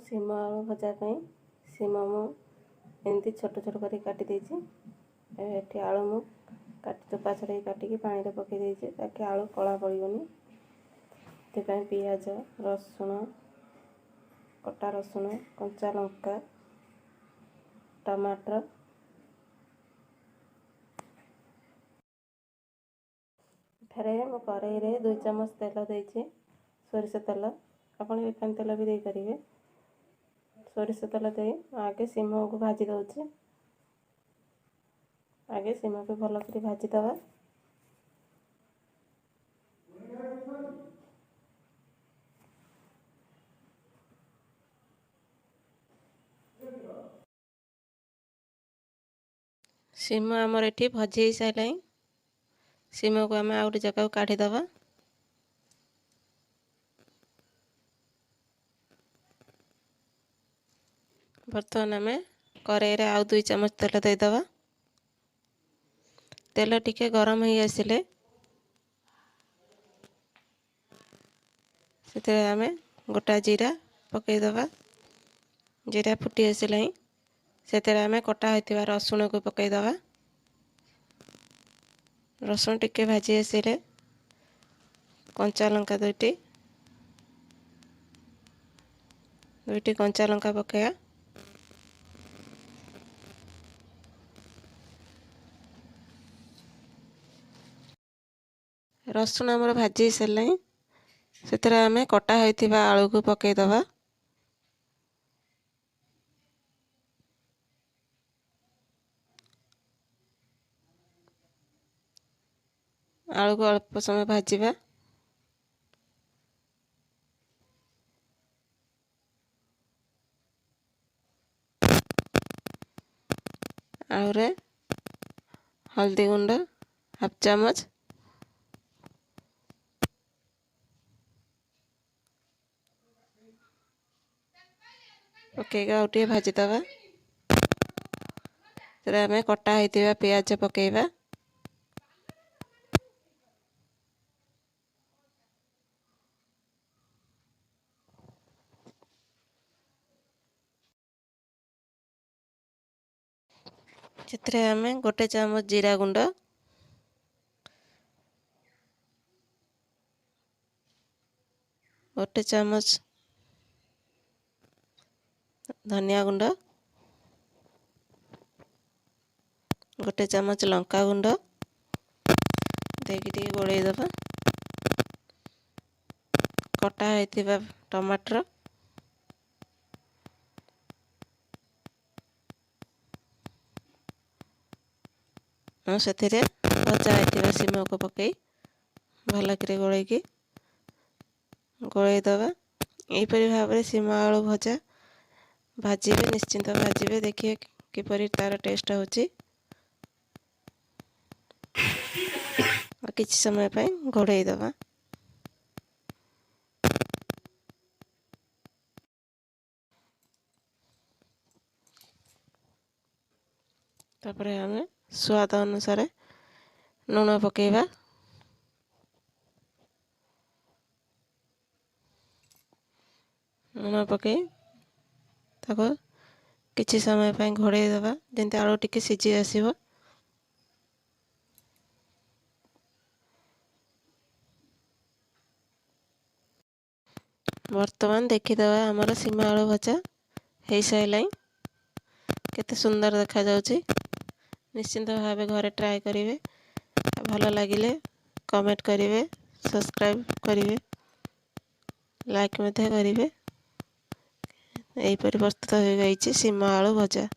सीम आलू भजा सीम मु एमती छोट छोट कर काटी देछि। एठी आलू मु काटी चोपा छड़ाई काटिकी पानी रे पकई देछि ताकि आलू कला पड़िबनी। तेपाई पियाज रसुण कटा रसुण कंचा लंका टमाटर एठारे मो कड़ाई रे 2 चम्मच तेल देछि। सोरिष तेल आपण रिफाइन तेल भी दे पारिबे। सोरिष तेल दे आगे सीम को भाजी दउछि। आगे सीम को भल कर भाजी दवा। सीम आमर एठी भजी साइलाई। सीम को आम आउट जगह काढ़ी दवा। बर्तमान आम कड़ाई रे आउ 2 चम्मच तेल दे दवा। तेल टिके गरम हो आसिले से आम गोटा जीरा पकई दवा। जीरा फुटी आसिला से आम कटा होता रसुण को पकई दवा। रसुण टिके भाजी आसिले कंचा लंका दुईटी कंचा लंका पकया। रसुण आमर भाजी सारे से आम कटा होता आलू को पकई दवा। आलू को अल्प समय भाजवा। आलू रे हल्दी गुंड हाफ चम्मच पकेगा उठे भाजी दवा। आम कटा होता पियाज पकेवा। चित्रे आम 1 चम्मच जीरा गुंड 1 चम्मच धनिया गुंड 1 चम्मच लंका गुंड देखिए गोले दबा। कटा होता टमाटर और से भजा होता सीम को पकई भल कर गोल दबा। यहीपरि भाव में सीम आलू भजा भाजबे निश्चिंत भाजबे। देखिए किपरि तार टेस्ट होची। किछि समय पे घोड़ाई दबा। तापरे हमें स्वाद अनुसार लूण पकेवा। लूण पकई ताको किछि समय पे घोड़ाई दबा जेंते आलू टिके सिझी आसीबो। वर्तमान देखीदवा आमर सीम आलू भजा हो सारे केते सुंदर देखा जाउची। निश्चिंत भावे घरे ट्राए करिवे। भल लागिले कमेंट करिवे सब्सक्राइब करिवे लाइक मध्य करिवे। एही परि प्रस्तुत हो गई सीम आलू भजा।